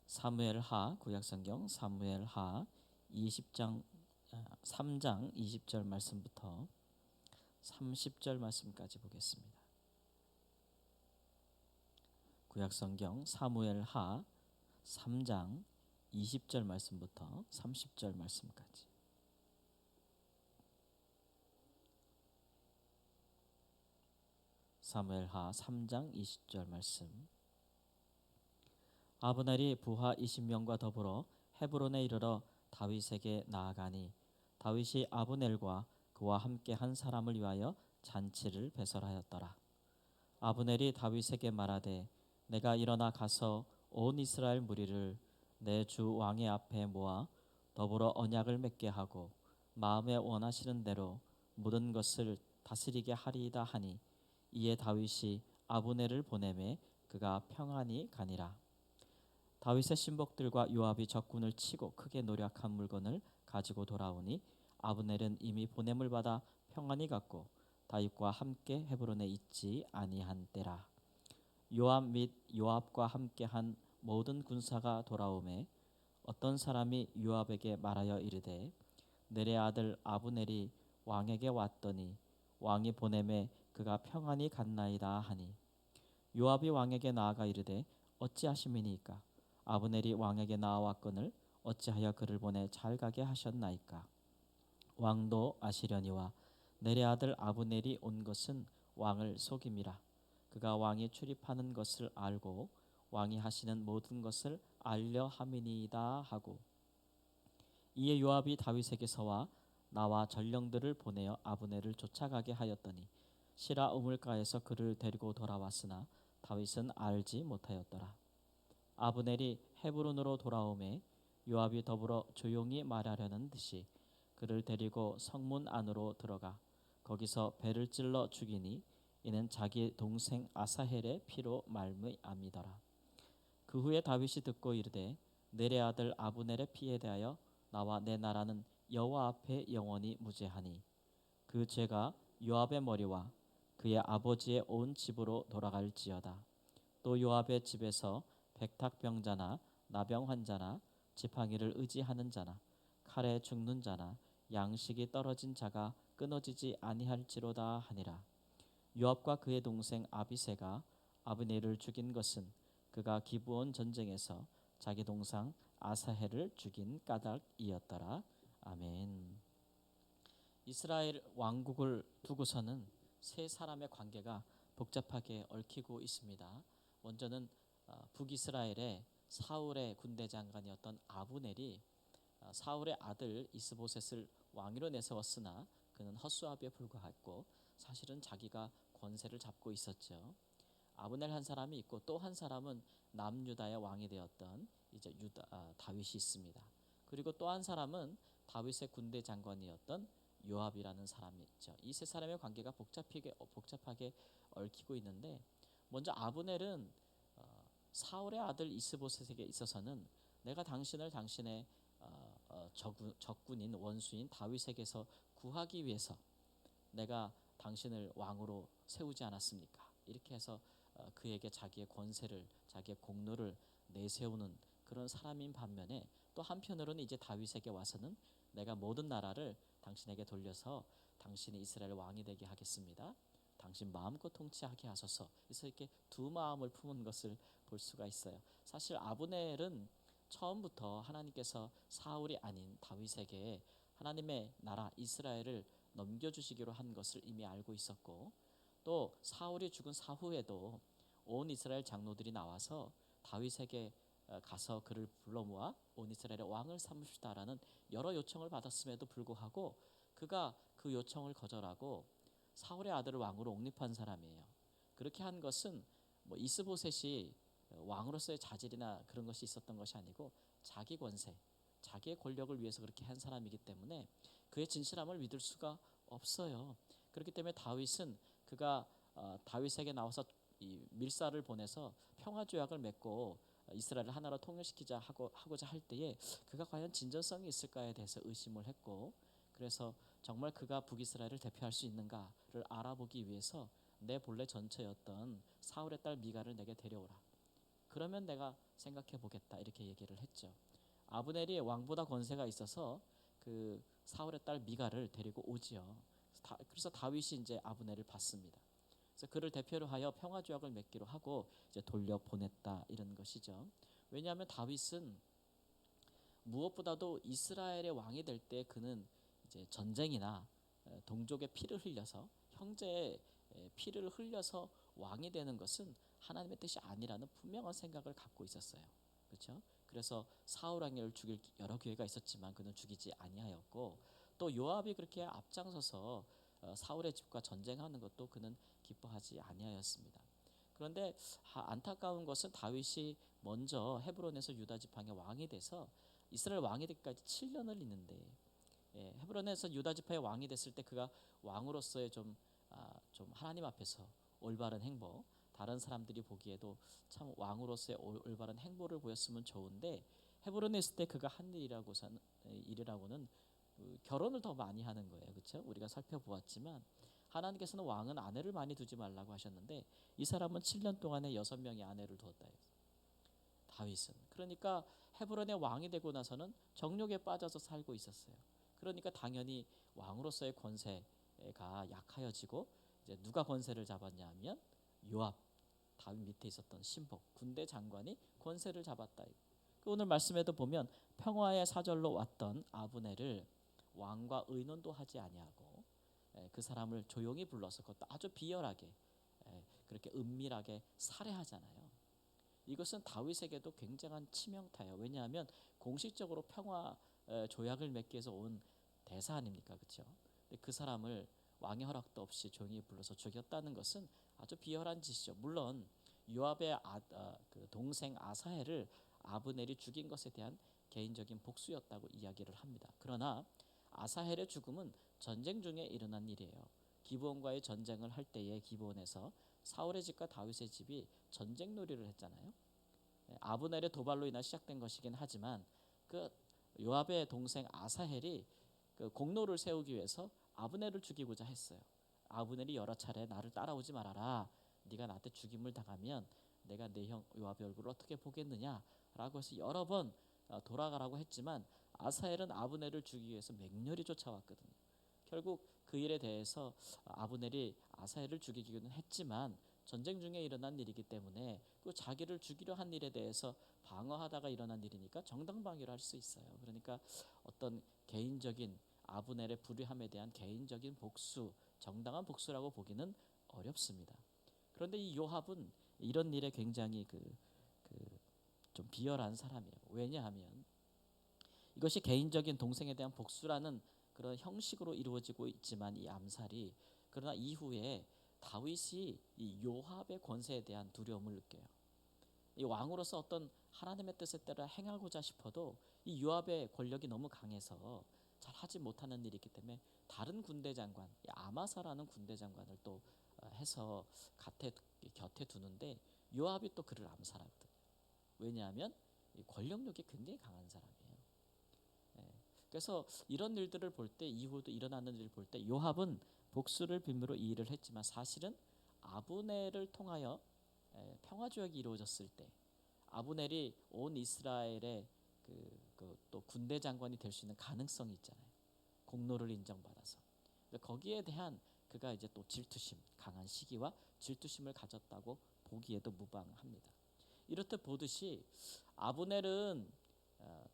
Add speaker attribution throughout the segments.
Speaker 1: 사무엘하 구약성경 사무엘하 20장 3장 20절 말씀부터 30절 말씀까지 보겠습니다. 구약성경 사무엘하 3장 20절 말씀부터 30절 말씀까지. 사무엘하 3장 20절 말씀. 아브넬이 부하 20명과 더불어 헤브론에 이르러 다윗에게 나아가니 다윗이 아브넬과 그와 함께 한 사람을 위하여 잔치를 배설하였더라. 아브넬이 다윗에게 말하되 내가 일어나 가서 온 이스라엘 무리를 내 주 왕의 앞에 모아 더불어 언약을 맺게 하고 마음에 원하시는 대로 모든 것을 다스리게 하리이다 하니 이에 다윗이 아브넬을 보내매 그가 평안히 가니라. 다윗의 신복들과 요압이 적군을 치고 크게 노력한 물건을 가지고 돌아오니 아브넬은 이미 보냄을 받아 평안히 갔고 다윗과 함께 헤브론에 있지 아니한 때라. 요압 및 요압과 함께한 모든 군사가 돌아오매 어떤 사람이 요압에게 말하여 이르되 내레 아들 아브넬이 왕에게 왔더니 왕이 보냄에 그가 평안히 갔나이다 하니 요압이 왕에게 나아가 이르되 어찌하심이니이까 아브넬이 왕에게 나아왔거늘 어찌하여 그를 보내 잘 가게 하셨나이까. 왕도 아시려니와 내레 아들 아브넬이 온 것은 왕을 속임이라. 그가 왕이 출입하는 것을 알고 왕이 하시는 모든 것을 알려 함이니이다 하고 이에 요압이 다윗에게서와 나와 전령들을 보내어 아브넬을 쫓아가게 하였더니 시라 우물가에서 그를 데리고 돌아왔으나 다윗은 알지 못하였더라. 아브넬이 헤브론으로 돌아오매 요압이 더불어 조용히 말하려는 듯이 그를 데리고 성문 안으로 들어가 거기서 배를 찔러 죽이니 이는 자기 동생 아사헬의 피로 말미암이더라. 그 후에 다윗이 듣고 이르되 내레 아들 아브넬의 피에 대하여 나와 내 나라는 여호와 앞에 영원히 무죄하니 그 죄가 요압의 머리와 그의 아버지의 온 집으로 돌아갈지어다. 또 요압의 집에서 백탁병자나 나병 환자나 지팡이를 의지하는 자나 칼에 죽는 자나 양식이 떨어진 자가 끊어지지 아니할지로다 하니라. 요압과 그의 동생 아비새가 아브넬을 죽인 것은 그가 기브온 전쟁에서 자기 동생 아사헬을 죽인 까닭이었더라. 아멘. 이스라엘 왕국을 두고서는 세 사람의 관계가 복잡하게 얽히고 있습니다. 먼저는 북이스라엘의 사울의 군대 장관이었던 아브넬이 사울의 아들 이스보셋을 왕위로 내세웠으나 그는 헛수합에 불과했고 사실은 자기가 권세를 잡고 있었죠. 아브넬 한 사람이 있고 또 한 사람은 남유다의 왕이 되었던 이제 다윗이 있습니다. 그리고 또 한 사람은 다윗의 군대 장관이었던 요압이라는 사람이 있죠. 이 세 사람의 관계가 복잡하게 얽히고 있는데 먼저 아브넬은 사울의 아들 이스보셋에게 있어서는 내가 당신을 당신의 적군인 원수인 다윗에게서 구하기 위해서 내가 당신을 왕으로 세우지 않았습니까? 이렇게 해서 그에게 자기의 권세를 자기의 공로를 내세우는 그런 사람인 반면에 또 한편으로는 이제 다윗에게 와서는 내가 모든 나라를 당신에게 돌려서 당신이 이스라엘 왕이 되게 하겠습니다. 당신 마음껏 통치하게 하소서. 그래서 이렇게 두 마음을 품은 것을 볼 수가 있어요. 사실 아브넬은 처음부터 하나님께서 사울이 아닌 다윗에게 하나님의 나라 이스라엘을 넘겨주시기로 한 것을 이미 알고 있었고 또 사울이 죽은 사후에도 온 이스라엘 장로들이 나와서 다윗에게 가서 그를 불러 모아 온 이스라엘의 왕을 삼으시다라는 여러 요청을 받았음에도 불구하고 그가 그 요청을 거절하고 사울의 아들을 왕으로 옹립한 사람이에요. 그렇게 한 것은 뭐 이스보셋이 왕으로서의 자질이나 그런 것이 있었던 것이 아니고 자기 권세, 자기의 권력을 위해서 그렇게 한 사람이기 때문에 그의 진실함을 믿을 수가 없어요. 그렇기 때문에 다윗은 그가 다윗에게 나와서 이 밀사를 보내서 평화 조약을 맺고 이스라엘을 하나로 통일시키자 하고자 할 때에 그가 과연 진정성이 있을까에 대해서 의심을 했고 그래서 정말 그가 북이스라엘을 대표할 수 있는가를 알아보기 위해서 내 본래 전처였던 사울의 딸 미갈을 내게 데려오라. 그러면 내가 생각해 보겠다 이렇게 얘기를 했죠. 아브넬이 왕보다 권세가 있어서 그 사울의 딸 미갈을 데리고 오지요. 그래서 다윗이 이제 아브넬을 받습니다. 그래서 그를 대표로 하여 평화 조약을 맺기로 하고 이제 돌려 보냈다 이런 것이죠. 왜냐하면 다윗은 무엇보다도 이스라엘의 왕이 될 때 그는 이제 전쟁이나 동족의 피를 흘려서 형제의 피를 흘려서 왕이 되는 것은 하나님의 뜻이 아니라는 분명한 생각을 갖고 있었어요. 그렇죠? 그래서 사울 왕을 죽일 여러 기회가 있었지만 그는 죽이지 아니하였고, 또 요압이 그렇게 앞장서서 사울의 집과 전쟁하는 것도 그는 기뻐하지 아니하였습니다. 그런데 안타까운 것은 다윗이 먼저 헤브론에서 유다 지팡의 왕이 돼서 이스라엘 왕이 되기까지 7년을 있는데, 헤브론에서 유다 지파의 왕이 됐을 때 그가 왕으로서의 좀 하나님 앞에서 올바른 행보, 다른 사람들이 보기에도 참 왕으로서의 올바른 행보를 보였으면 좋은데, 헤브론에 있을 때 그가 한 일이라고는 결혼을 더 많이 하는 거예요. 그렇죠? 우리가 살펴보았지만 하나님께서는 왕은 아내를 많이 두지 말라고 하셨는데 이 사람은 7년 동안에 6명의 아내를 두었다. 다윗은 그러니까 헤브론의 왕이 되고 나서는 정욕에 빠져서 살고 있었어요. 그러니까 당연히 왕으로서의 권세가 약하여지고, 이제 누가 권세를 잡았냐 하면 요압, 다윗 밑에 있었던 신복 군대 장관이 권세를 잡았다. 오늘 말씀에도 보면 평화의 사절로 왔던 아브넬을 왕과 의논도 하지 아니하고 그 사람을 조용히 불러서 그것도 아주 비열하게 그렇게 은밀하게 살해하잖아요. 이것은 다윗에게도 굉장한 치명타예요. 왜냐하면 공식적으로 평화 조약을 맺기 위해서 온 대사 아닙니까, 그렇죠? 그 사람을 왕의 허락도 없이 조용히 불러서 죽였다는 것은 아주 비열한 짓이죠. 물론 요압의 그 동생 아사헬을 아브넬이 죽인 것에 대한 개인적인 복수였다고 이야기를 합니다. 그러나 아사헬의 죽음은 전쟁 중에 일어난 일이에요. 기브온과의 전쟁을 할 때에 기브온에서 사울의 집과 다윗의 집이 전쟁 놀이를 했잖아요. 아브넬의 도발로 인해 시작된 것이긴 하지만 그 요압의 동생 아사헬이 그 공로를 세우기 위해서 아브넬을 죽이고자 했어요. 아브넬이 여러 차례 나를 따라오지 말아라. 네가 나한테 죽임을 당하면 내가 내 형 요압의 얼굴을 어떻게 보겠느냐라고 해서 여러 번 돌아가라고 했지만 아사헬은 아브넬을 죽이기 위해서 맹렬히 쫓아왔거든요. 결국 그 일에 대해서 아브넬이 아사헬을 죽이기는 했지만 전쟁 중에 일어난 일이기 때문에 그 자기를 죽이려 한 일에 대해서 방어하다가 일어난 일이니까 정당방위를 할 수 있어요. 그러니까 어떤 개인적인 아브넬의 불의함에 대한 개인적인 복수, 정당한 복수라고 보기는 어렵습니다. 그런데 이 요압은 이런 일에 굉장히 좀 비열한 사람이에요. 왜냐하면 이것이 개인적인 동생에 대한 복수라는 그런 형식으로 이루어지고 있지만 이 암살이, 그러나 이후에 다윗이 이 요압의 권세에 대한 두려움을 느껴요. 이 왕으로서 어떤 하나님의 뜻에 따라 행하고자 싶어도 이 요압의 권력이 너무 강해서 잘 하지 못하는 일이기 때문에 다른 군대 장관, 아마사라는 군대 장관을 또 해서 곁에 두는데 요압이 또 그를 암살하거든요. 왜냐하면 이 권력력이 굉장히 강한 사람이에요. 그래서 이런 일들을 볼 때, 이후도 일어나는 일을 볼 때 요압은 복수를 빌미로 이 일을 했지만 사실은 아브넬을 통하여 평화 조약이 이루어졌을 때 아브넬이 온 이스라엘의 또 군대 장관이 될 수 있는 가능성이 있잖아요. 공로를 인정받아서. 거기에 대한 그가 이제 또 질투심, 강한 시기와 질투심을 가졌다고 보기에도 무방합니다. 이렇듯 보듯이 아브넬은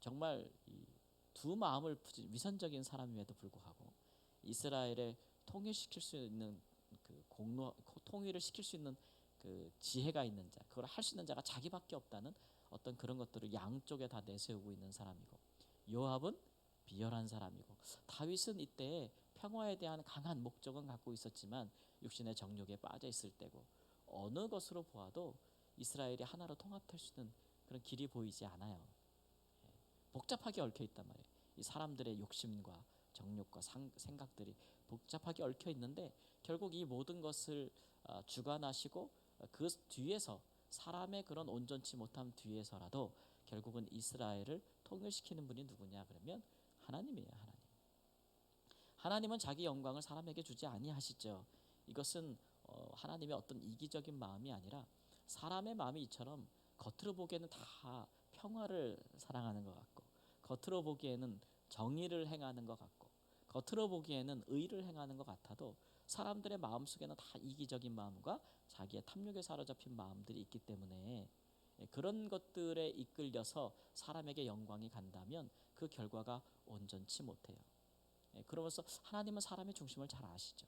Speaker 1: 정말 두 마음을 품은 위선적인 사람임에도 불구하고 이스라엘에 통일시킬 수 있는 통일을 시킬 수 있는 그 지혜가 있는 자, 그걸 할 수 있는 자가 자기밖에 없다는 어떤 그런 것들을 양쪽에 다 내세우고 있는 사람이고, 요압은 비열한 사람이고, 다윗은 이때 평화에 대한 강한 목적은 갖고 있었지만 육신의 정욕에 빠져 있을 때고, 어느 것으로 보아도 이스라엘이 하나로 통합될 수 있는 그런 길이 보이지 않아요. 복잡하게 얽혀 있단 말이에요. 이 사람들의 욕심과 정욕과 생각들이 복잡하게 얽혀 있는데 결국 이 모든 것을 주관하시고 그 뒤에서 사람의 그런 온전치 못함 뒤에서라도 결국은 이스라엘을 통일시키는 분이 누구냐 그러면 하나님이에요. 하나님은 자기 영광을 사람에게 주지 아니하시죠. 이것은 하나님의 어떤 이기적인 마음이 아니라 사람의 마음이 이처럼 겉으로 보기에는 다 평화를 사랑하는 것 같고, 겉으로 보기에는 정의를 행하는 것 같고, 겉으로 보기에는 의를 행하는 것 같아도 사람들의 마음속에는 다 이기적인 마음과 자기의 탐욕에 사로잡힌 마음들이 있기 때문에 그런 것들에 이끌려서 사람에게 영광이 간다면 그 결과가 온전치 못해요. 그러면서 하나님은 사람의 중심을 잘 아시죠.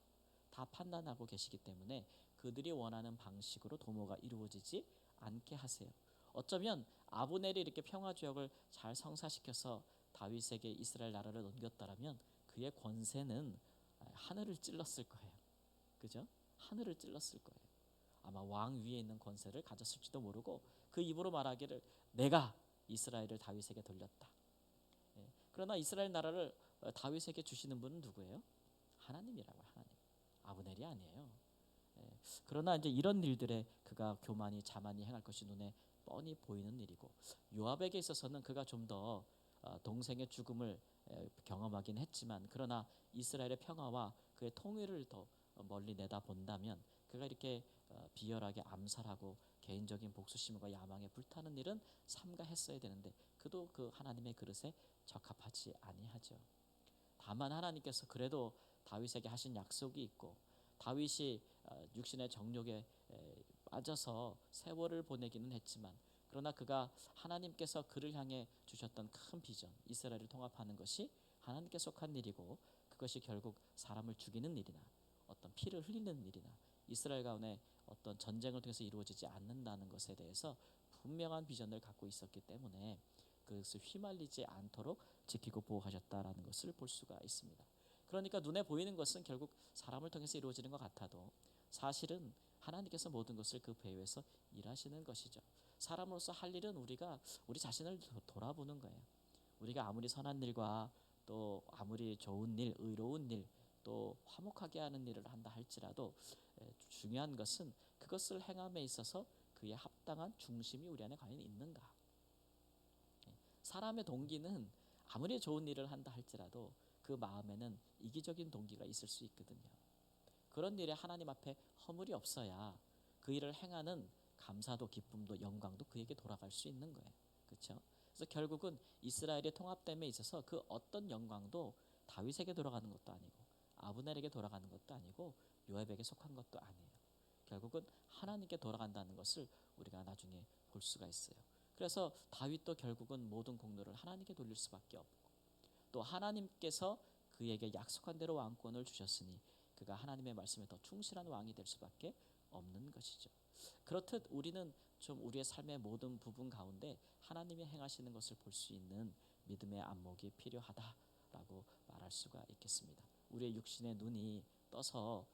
Speaker 1: 다 판단하고 계시기 때문에 그들이 원하는 방식으로 도모가 이루어지지 않게 하세요. 어쩌면 아브넬이 이렇게 평화주역을 잘 성사시켜서 다윗에게 이스라엘 나라를 넘겼다라면 그의 권세는 하늘을 찔렀을 거예요. 그죠? 하늘을 찔렀을 거예요. 아마 왕 위에 있는 권세를 가졌을지도 모르고 그 입으로 말하기를 내가 이스라엘을 다윗에게 돌렸다. 그러나 이스라엘 나라를 다윗에게 주시는 분은 누구예요? 하나님이라고요. 하나님. 아브넬이 아니에요. 그러나 이제 이런 일들에 그가 교만이 자만이 행할 것이 눈에 뻔히 보이는 일이고, 요압에게 있어서는 그가 좀 더 동생의 죽음을 경험하긴 했지만, 그러나 이스라엘의 평화와 그의 통일을 더 멀리 내다본다면 그가 이렇게 비열하게 암살하고 개인적인 복수심과 야망에 불타는 일은 삼가했어야 되는데 그도 그 하나님의 그릇에 적합하지 아니하죠. 다만 하나님께서 그래도 다윗에게 하신 약속이 있고, 다윗이 육신의 정욕에 빠져서 세월을 보내기는 했지만, 그러나 그가 하나님께서 그를 향해 주셨던 큰 비전, 이스라엘을 통합하는 것이 하나님께 속한 일이고, 그것이 결국 사람을 죽이는 일이나 어떤 피를 흘리는 일이나 이스라엘 가운데 어떤 전쟁을 통해서 이루어지지 않는다는 것에 대해서 분명한 비전을 갖고 있었기 때문에 그것을 휘말리지 않도록 지키고 보호하셨다라는 것을 볼 수가 있습니다. 그러니까 눈에 보이는 것은 결국 사람을 통해서 이루어지는 것 같아도 사실은 하나님께서 모든 것을 그 배후에서 일하시는 것이죠. 사람으로서 할 일은 우리가 우리 자신을 돌아보는 거예요. 우리가 아무리 선한 일과 또 아무리 좋은 일, 의로운 일, 또 화목하게 하는 일을 한다 할지라도 중요한 것은 그것을 행함에 있어서 그에 합당한 중심이 우리 안에 과연 있는가. 사람의 동기는 아무리 좋은 일을 한다 할지라도 그 마음에는 이기적인 동기가 있을 수 있거든요. 그런 일에 하나님 앞에 허물이 없어야 그 일을 행하는 감사도 기쁨도 영광도 그에게 돌아갈 수 있는 거예요. 그렇죠? 그래서 결국은 이스라엘의 통합됨에 있어서 그 어떤 영광도 다윗에게 돌아가는 것도 아니고 아브넬에게 돌아가는 것도 아니고 요압에게 속한 것도 아니에요. 결국은 하나님께 돌아간다는 것을 우리가 나중에 볼 수가 있어요. 그래서 다윗도 결국은 모든 공로를 하나님께 돌릴 수밖에 없고, 또 하나님께서 그에게 약속한 대로 왕권을 주셨으니 그가 하나님의 말씀에 더 충실한 왕이 될 수밖에 없는 것이죠. 그렇듯 우리는 좀 우리의 삶의 모든 부분 가운데 하나님이 행하시는 것을 볼 수 있는 믿음의 안목이 필요하다라고 말할 수가 있겠습니다. 우리의 육신의 눈이 떠서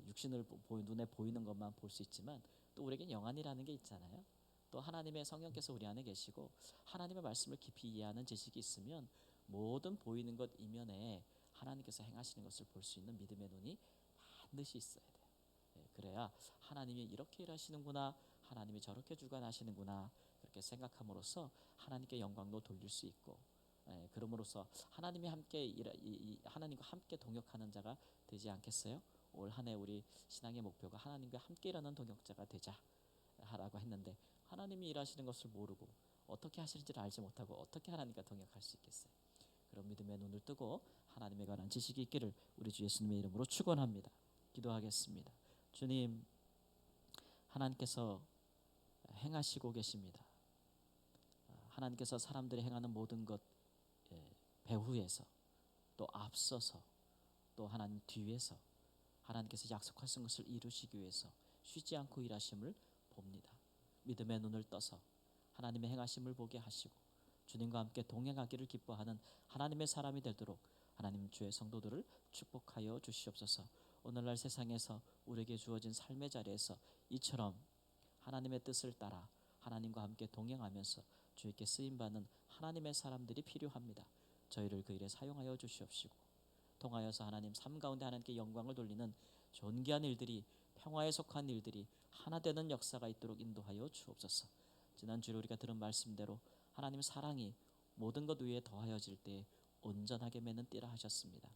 Speaker 1: 육신을 눈에 보이는 것만 볼 수 있지만 또 우리에겐 영안이라는 게 있잖아요. 또 하나님의 성령께서 우리 안에 계시고 하나님의 말씀을 깊이 이해하는 지식이 있으면 모든 보이는 것 이면에 하나님께서 행하시는 것을 볼 수 있는 믿음의 눈이 반드시 있어야 돼요. 그래야 하나님이 이렇게 일하시는구나, 하나님이 저렇게 주관하시는구나, 그렇게 생각함으로써 하나님께 영광도 돌릴 수 있고, 그럼으로써 하나님이 함께 하나님과 함께 동역하는 자가 되지 않겠어요? 올 한 해 우리 신앙의 목표가 하나님과 함께 일하는 동역자가 되자라고 했는데 하나님이 일하시는 것을 모르고 어떻게 하시는지를 알지 못하고 어떻게 하나님과 동역할 수 있겠어요? 그런 믿음의 눈을 뜨고 하나님에 관한 지식이 있기를 우리 주 예수님의 이름으로 축원합니다. 기도하겠습니다. 주님, 하나님께서 행하시고 계십니다. 하나님께서 사람들이 행하는 모든 것 배후에서 또 앞서서 또 하나님 뒤에서 하나님께서 약속하신 것을 이루시기 위해서 쉬지 않고 일하심을 봅니다. 믿음의 눈을 떠서 하나님의 행하심을 보게 하시고 주님과 함께 동행하기를 기뻐하는 하나님의 사람이 되도록 하나님 주의 성도들을 축복하여 주시옵소서. 오늘날 세상에서 우리에게 주어진 삶의 자리에서 이처럼 하나님의 뜻을 따라 하나님과 함께 동행하면서 주님께 쓰임받는 하나님의 사람들이 필요합니다. 저희를 그 일에 사용하여 주시옵시고 통하여서 하나님 삶 가운데 하나님께 영광을 돌리는 존귀한 일들이, 평화에 속한 일들이 하나 되는 역사가 있도록 인도하여 주옵소서. 지난주에 우리가 들은 말씀대로 하나님 사랑이 모든 것 위에 더하여질 때 온전하게 맺는 띠라 하셨습니다.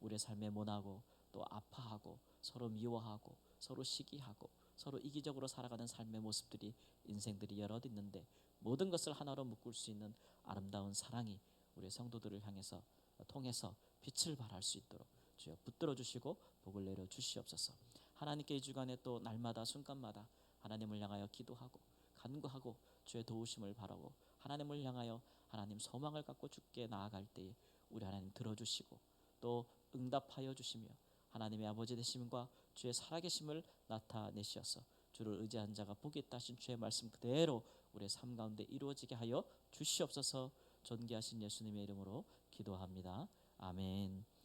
Speaker 1: 우리의 삶에 모나고 또 아파하고 서로 미워하고 서로 시기하고 서로 이기적으로 살아가는 삶의 모습들이 인생들이 여럿 있는데 모든 것을 하나로 묶을 수 있는 아름다운 사랑이 우리 성도들을 향해서 통해서 빛을 발할 수 있도록 주여 붙들어 주시고 복을 내려 주시옵소서. 하나님께 이 주간에 또 날마다 순간마다 하나님을 향하여 기도하고 간구하고 주의 도우심을 바라고 하나님을 향하여 하나님 소망을 갖고 주께 나아갈 때에 우리 하나님 들어주시고 또 응답하여 주시며 하나님의 아버지 되심과 주의 살아계심을 나타내시어서 주를 의지한 자가 복이 있다 하신 주의 말씀 그대로 우리의 삶 가운데 이루어지게 하여 주시옵소서. 존귀하신 예수님의 이름으로 기도합니다. 아멘.